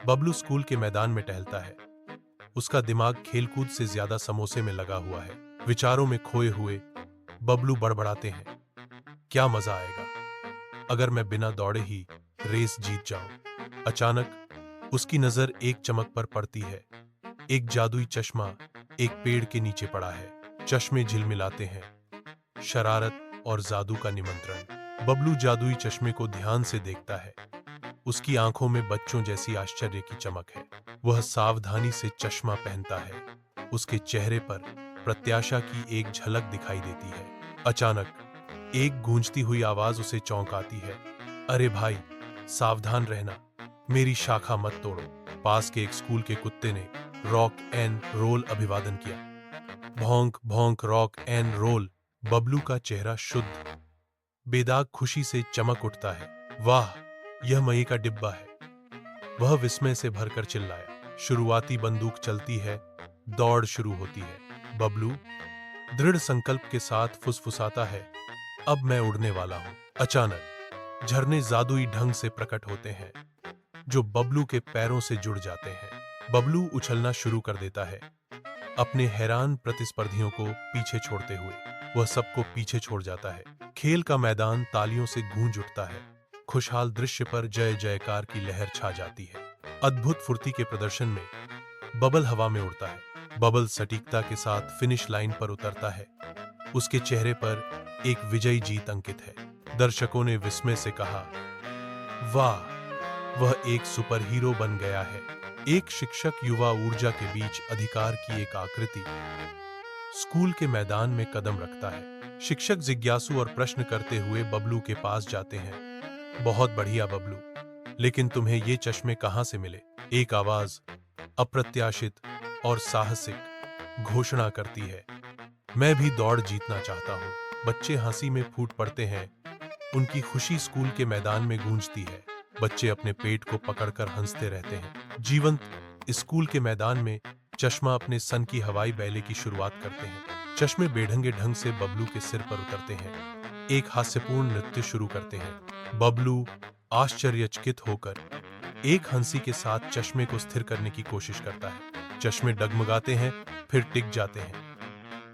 Bablu school के मैदान में टहलता है। उसका दिमाग खेलकूद से ज्यादा समोसे में लगा हुआ है। विचारों में खोए हुए बबलू बड़बड़ाते हैं, क्या मजा आएगा अगर मैं बिना दौड़े ही रेस जीत जाऊं। अचानक उसकी नजर एक चमक पर पड़ती है। एक जादुई चश्मा एक पेड़ के नीचे पड़ा है। चश्मे झिलमिलाते हैं, शरारत और जादू का निमंत्रण। बबलू जादुई चश्मे को ध्यान से देखता है। उसकी आंखों में बच्चों जैसी आश्चर्य की चमक है। वह सावधानी से चश्मा पहनता है। उसके चेहरे पर प्रत्याशा की एक झलक दिखाई देती है। अचानक एक गूंजती हुई आवाज उसे चौंकाती है, अरे भाई, सावधान रहना, मेरी शाखा मत तोड़ो। पास के एक स्कूल के कुत्ते ने रॉक एंड रोल अभिवादन किया। भौंक भौंक रॉक एंड रोल। बबलू का चेहरा शुद्ध बेदाग खुशी से चमक उठता है। वाह, यह मई का डिब्बा है। वह विस्मय से भरकर चिल्लाया। शुरुआती बंदूक चलती है, दौड़ शुरू होती है। बबलू दृढ़ संकल्प के साथ फुसफुसाता है, अब मैं उड़ने वाला हूं। अचानक झरने जादुई ढंग से प्रकट होते हैं, जो बबलू के पैरों से जुड़ जाते हैं। बबलू उछलना शुरू कर देता है, अपने हैरान प्रतिस्पर्धियों को पीछे छोड़ते हुए। वह सबको पीछे छोड़ जाता है। खेल का मैदान तालियों से गूंज उठता है। खुशहाल दृश्य पर जय जयकार की लहर छा जाती है। अद्भुत फुर्ती के प्रदर्शन में बबल हवा में उड़ता है। बबल सटीकता के साथ फिनिश लाइन पर उतरता है। उसके चेहरे पर एक विजयी जीत अंकित है। दर्शकों ने विस्मय से कहा, वाह, वह एक सुपर हीरो बन गया है। एक शिक्षक युवा ऊर्जा के बीच अधिकार की एक आकृति। स्कूल के मैदान में कदम रखता है। शिक्षक जिज्ञासु और प्रश्न करते हुए बबलू के पास जाते हैं। बहुत बढ़िया बबलू, लेकिन तुम्हें ये चश्मे कहां से मिले? एक आवाज अप्रत्याशित और साहसिक घोषणा करती है, मैं भी दौड़ जीतना चाहता हूं। बच्चे हंसी में फूट पड़ते हैं। उनकी खुशी स्कूल के मैदान में गूंजती है। बच्चे अपने पेट को पकड़कर हंसते रहते हैं। जीवंत स्कूल के मैदान में चश्मा अपने सन की हवाई बैले की शुरुआत करते हैं। चश्मे बेढंगे ढंग से बबलू के सिर पर उतरते हैं। एक हास्यपूर्ण नृत्य शुरू करते हैं। बबलू आश्चर्यचकित होकर एक हंसी के साथ चश्मे को स्थिर करने की कोशिश करता है। चश्मे डगमगाते हैं, फिर टिक जाते हैं।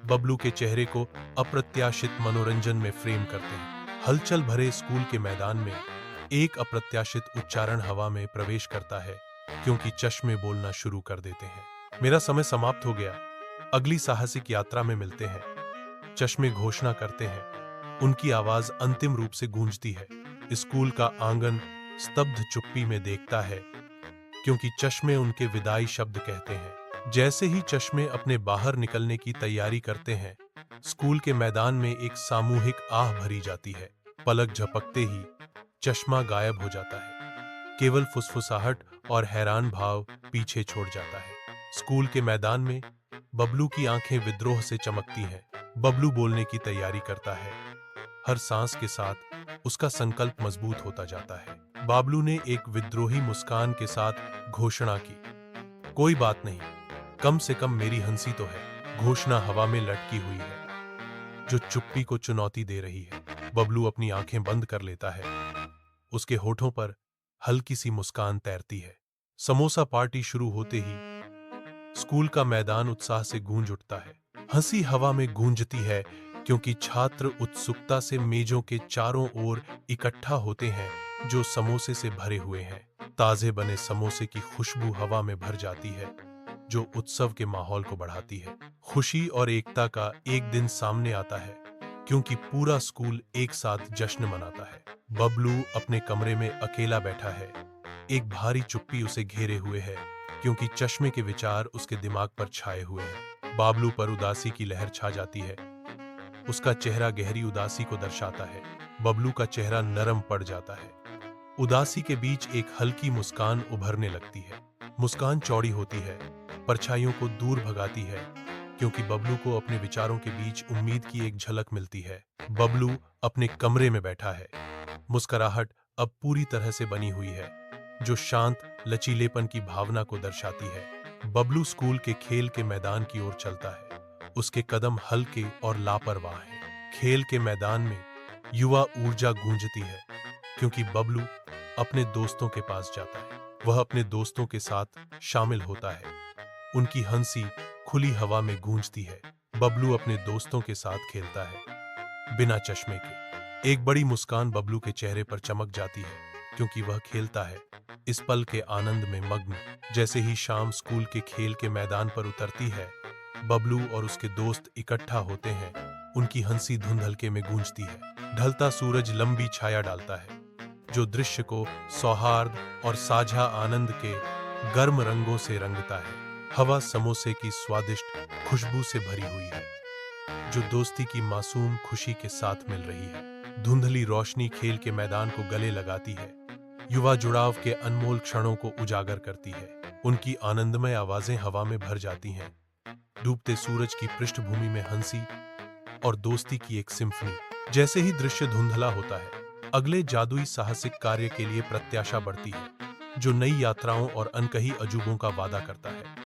बबलू के चेहरे को अप्रत्याशित मनोरंजन में फ्रेम करते हैं। हलचल भरे स्कूल के मैदान में एक अप्रत्याशित उच्चारण हवा में प्रवेश करता है, क्योंकि चश्मे बोलना शुरू कर देते हैं, मेरा समय समाप्त हो गया, अगली साहसिक यात्रा में मिलते हैं। चश्मे घोषणा करते हैं। उनकी आवाज अंतिम रूप से गूंजती है। स्कूल का आंगन स्तब्ध चुप्पी में देखता है, क्योंकि चश्मे उनके विदाई शब्द कहते हैं। जैसे ही चश्मे अपने बाहर निकलने की तैयारी करते हैं, स्कूल के मैदान में एक सामूहिक आह भरी जाती है। पलक झपकते ही चश्मा गायब हो जाता है। केवल फुसफुसाहट और हैरान भाव पीछे छोड़ जाता है। स्कूल के मैदान में बबलू की आंखें विद्रोह से चमकती हैं। बबलू बोलने की तैयारी करता है। हर सांस के साथ उसका संकल्प मजबूत होता जाता है। बबलू ने एक विद्रोही मुस्कान के साथ घोषणा की, कोई बात नहीं, कम से कम मेरी हंसी तो है। घोषणा हवा में लटकी हुई है, जो चुप्पी को चुनौती दे रही है। बबलू अपनी आंखें बंद कर लेता है। उसके होठों पर हल्की सी मुस्कान तैरती है। समोसा पार्टी शुरू होते ही स्कूल का मैदान उत्साह से गूंज उठता है। हंसी हवा में गूंजती है, क्योंकि छात्र उत्सुकता से मेजों के चारों ओर इकट्ठा होते हैं, जो समोसे से भरे हुए हैं। ताजे बने समोसे की खुशबू हवा में भर जाती है, जो उत्सव के माहौल को बढ़ाती है। खुशी और एकता का एक दिन सामने आता है, क्योंकि पूरा स्कूल एक साथ जश्न मनाता है। बबलू अपने कमरे में अकेला बैठा है। एक भारी चुप्पी उसे घेरे हुए है, क्योंकि चश्मे के विचार उसके दिमाग पर छाए हुए हैं। बबलू पर उदासी की लहर छा जाती है। उसका चेहरा गहरी उदासी को दर्शाता है। बबलू का चेहरा नरम पड़ जाता है। उदासी के बीच एक हल्की मुस्कान उभरने लगती है। मुस्कान चौड़ी होती है, परछाइयों को दूर भगाती है, क्योंकि बबलू को अपने विचारों के बीच उम्मीद की एक झलक मिलती है। बबलू अपने कमरे में बैठा है। मुस्कुराहट अब पूरी तरह से बनी हुई है, जो शांत लचीलेपन की भावना को दर्शाती है। बबलू स्कूल के खेल के मैदान की ओर चलता है। उसके कदम हल्के और लापरवाह हैं। खेल के मैदान में युवा ऊर्जा गूंजती है, क्योंकि बबलू अपने दोस्तों के पास जाता है। वह अपने दोस्तों के साथ शामिल होता है। उनकी हंसी खुली हवा में गूंजती है। बबलू अपने दोस्तों के साथ खेलता है, बिना चश्मे के। एक बड़ी मुस्कान बबलू के चेहरे पर चमक जाती है, क्योंकि वह खेलता है, इस पल के आनंद में मग्न। जैसे ही शाम स्कूल के खेल के मैदान पर उतरती है, बबलू और उसके दोस्त इकट्ठा होते हैं। उनकी हंसी धुंध हल्के में गूंजती है। ढलता सूरज लंबी छाया डालता है, जो दृश्य को सौहार्द और साझा आनंद के गर्म रंगों से रंगता है। हवा समोसे की स्वादिष्ट खुशबू से भरी हुई है, जो दोस्ती की मासूम खुशी के साथ मिल रही है। धुंधली रोशनी खेल के मैदान को गले लगाती है, युवा जुड़ाव के अनमोल क्षणों को उजागर करती है। उनकी आनंदमय आवाजें हवा में भर जाती हैं, डूबते सूरज की पृष्ठभूमि में हंसी और दोस्ती की एक सिम्फनी। जैसे ही दृश्य धुंधला होता है, अगले जादुई साहसिक कार्य के लिए प्रत्याशा बढ़ती है, जो नई यात्राओं और अनकही अजूबों का वादा करता है।